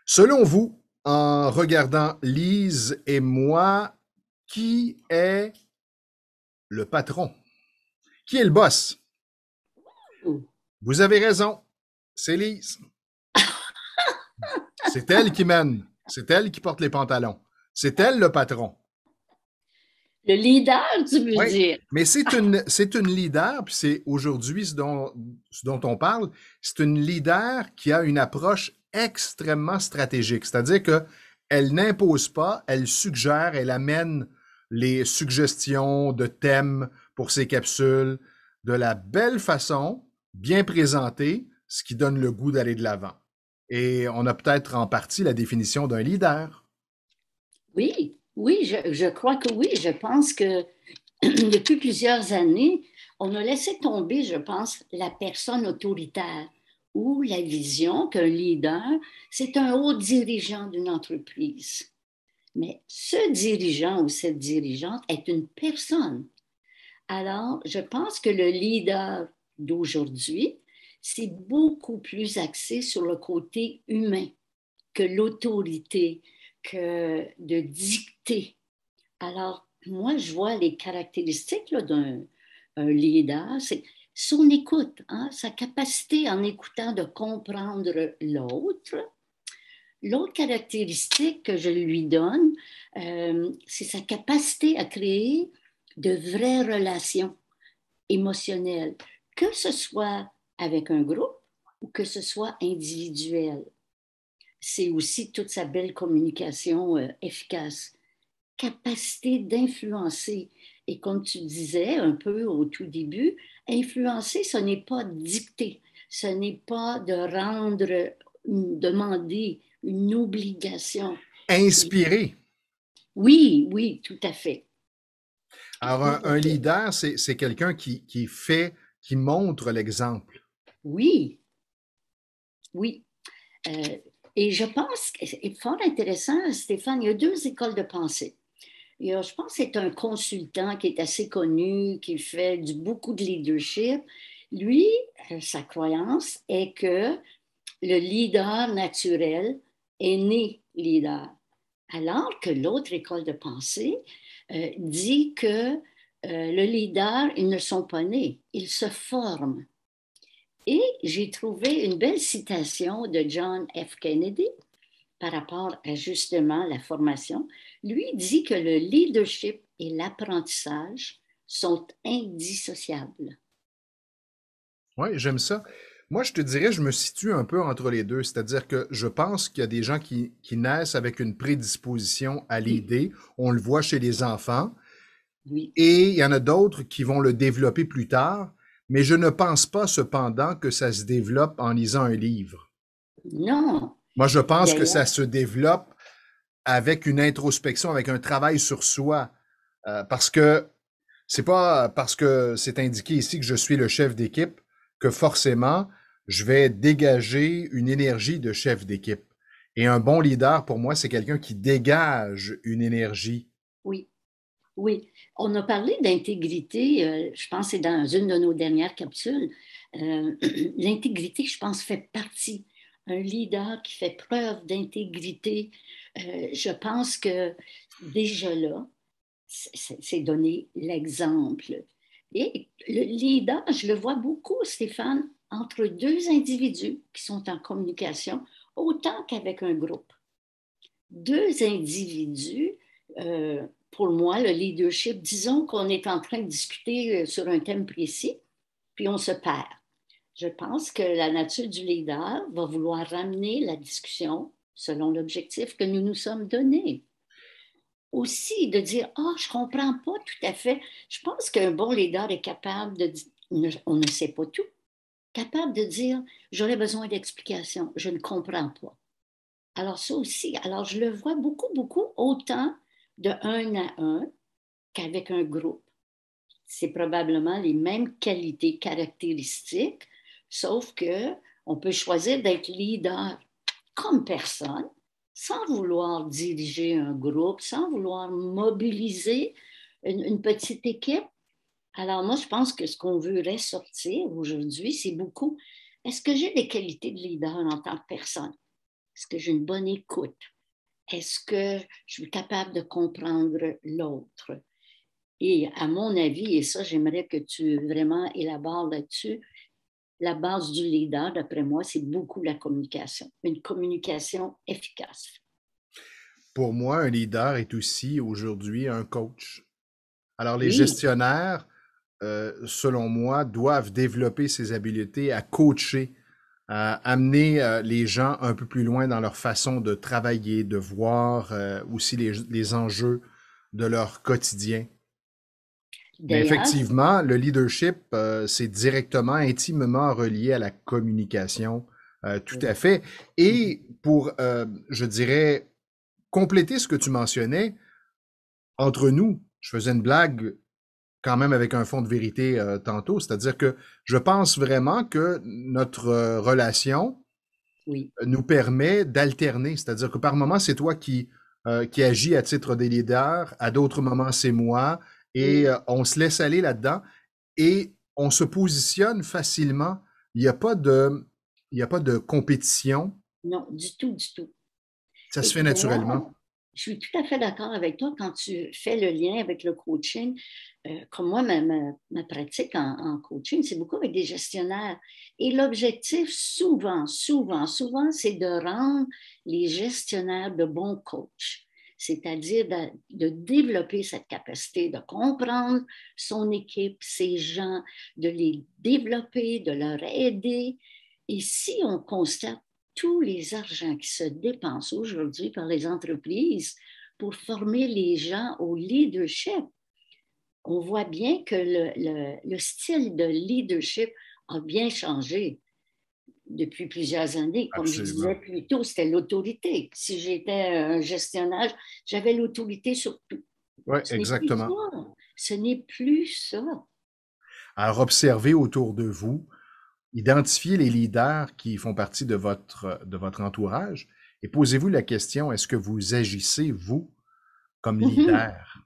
Selon vous, en regardant Lise et moi, qui est le patron? Qui est le boss? Vous avez raison, c'est Lise. C'est elle qui mène. C'est elle qui porte les pantalons. C'est elle le patron. Le leader, tu veux Oui, dire? mais c'est une leader, puis c'est aujourd'hui ce dont on parle, c'est une leader qui a une approche extrêmement stratégique. C'est-à-dire qu'elle n'impose pas, elle suggère, elle amène les suggestions de thèmes pour ses capsules de la belle façon, bien présentée, ce qui donne le goût d'aller de l'avant. Et on a peut-être en partie la définition d'un leader. Oui, oui, je crois que oui. Je pense que depuis plusieurs années, on a laissé tomber, je pense, la personne autoritaire ou la vision qu'un leader, c'est un haut dirigeant d'une entreprise. Mais ce dirigeant ou cette dirigeante est une personne. Alors, je pense que le leader d'aujourd'hui, c'est beaucoup plus axé sur le côté humain que l'autorité, que de dicter. Alors, moi, je vois les caractéristiques là, d'un un leader, c'est son écoute, hein, sa capacité en écoutant de comprendre l'autre. L'autre caractéristique que je lui donne, c'est sa capacité à créer de vraies relations émotionnelles, que ce soit avec un groupe ou que ce soit individuel. C'est aussi toute sa belle communication efficace, capacité d'influencer. Et comme tu disais un peu au tout début, influencer, ce n'est pas dicter, ce n'est pas de rendre, demander une obligation. C'est Inspiré. oui, oui, tout à fait. Alors, Tout à un fait. leader, c'est quelqu'un qui fait, qui montre l'exemple. Oui, oui. Euh, et je pense que c'est fort intéressant, Stéphane, il y a deux écoles de pensée. Je pense que c'est un consultant qui est assez connu, qui fait beaucoup de leadership. Lui, sa croyance est que le leader naturel est né leader, alors que l'autre école de pensée dit que le leader, ils ne sont pas nés, ils se forment. Et j'ai trouvé une belle citation de John F. Kennedy par rapport à justement la formation. Lui dit que le leadership et l'apprentissage sont indissociables. Oui, j'aime ça. Moi, je te dirais, je me situe un peu entre les deux. C'est-à-dire que je pense qu'il y a des gens qui naissent avec une prédisposition à Oui, l'idée. On le voit chez les enfants. oui, Et il y en a d'autres qui vont le développer plus tard. Mais je ne pense pas cependant que ça se développe en lisant un livre. non. Moi, je Puis pense que ça d'ailleurs, se développe avec une introspection, avec un travail sur soi. Parce que c'est pas parce que c'est indiqué ici que je suis le chef d'équipe que forcément je vais dégager une énergie de chef d'équipe. Et un bon leader, pour moi, c'est quelqu'un qui dégage une énergie. oui, oui. On a parlé d'intégrité, je pense que c'est dans une de nos dernières capsules. L'intégrité, je pense, fait partie. Un leader qui fait preuve d'intégrité, je pense que déjà là, c'est donner l'exemple. Et le leader, je le vois beaucoup, Stéphane, entre deux individus qui sont en communication, autant qu'avec un groupe. Deux individus, pour moi, le leadership, disons qu'on est en train de discuter sur un thème précis, puis on se perd. Je pense que la nature du leader va vouloir ramener la discussion selon l'objectif que nous nous sommes donné aussi de dire, ah, je comprends pas tout à fait. Je pense qu'un bon leader est capable de dire, on ne sait pas tout, capable de dire, j'aurais besoin d'explications, je ne comprends pas. Alors ça aussi, alors je le vois beaucoup, beaucoup, autant de un à un qu'avec un groupe. C'est probablement les mêmes qualités caractéristiques, sauf que on peut choisir d'être leader comme personne, sans vouloir diriger un groupe, sans vouloir mobiliser une petite équipe. Alors moi, je pense que ce qu'on veut ressortir aujourd'hui, c'est beaucoup, est-ce que j'ai des qualités de leader en tant que personne? Est-ce que j'ai une bonne écoute? Est-ce que je suis capable de comprendre l'autre? Et à mon avis, et ça, j'aimerais que tu vraiment élabores là-dessus, la base du leader, d'après moi, c'est beaucoup la communication, une communication efficace. Pour moi, un leader est aussi aujourd'hui un coach. Alors, les Oui, gestionnaires, selon moi, doivent développer ces habiletés à coacher, à amener les gens un peu plus loin dans leur façon de travailler, de voir aussi les enjeux de leur quotidien. Mais d'ailleurs, effectivement, le leadership, c'est directement, intimement relié à la communication, tout à fait. Et pour, je dirais, compléter ce que tu mentionnais, entre nous, je faisais une blague quand même avec un fond de vérité tantôt, c'est-à-dire que je pense vraiment que notre relation oui, nous permet d'alterner, c'est-à-dire que par moments, c'est toi qui agis à titre des leaders, à d'autres moments, c'est moi, et oui, on se laisse aller là-dedans et on se positionne facilement. Il n'y a pas de, il y a pas de compétition, non, du tout, du tout. ça se Et fait naturellement. d'ailleurs, je suis tout à fait d'accord avec toi quand tu fais le lien avec le coaching. Comme moi, ma pratique en coaching, c'est beaucoup avec des gestionnaires. Et l'objectif, souvent, c'est de rendre les gestionnaires de bons coachs. C'est-à-dire de développer cette capacité de comprendre son équipe, ses gens, de les développer, de leur aider. Et si on constate tous les argents qui se dépensent aujourd'hui par les entreprises pour former les gens au leadership, on voit bien que le style de leadership a bien changé depuis plusieurs années. Comme je disais Absolument. plus tôt, c'était l'autorité. Si j'étais un gestionnaire, j'avais l'autorité sur tout. Oui, Ce n'est plus exactement. ça. Ce n'est plus ça. Alors, observez autour de vous, identifiez les leaders qui font partie de votre entourage et posez-vous la question, est-ce que vous agissez, vous, comme Mhm. leader?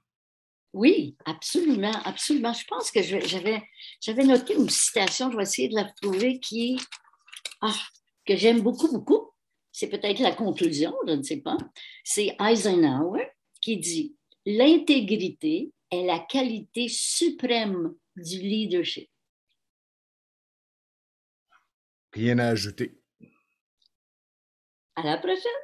Oui, absolument, absolument. Je pense que j'avais noté une citation, je vais essayer de la retrouver, ah, que j'aime beaucoup, beaucoup. C'est peut-être la conclusion, je ne sais pas. C'est Eisenhower qui dit, l'intégrité est la qualité suprême du leadership. Rien à ajouter. À la prochaine.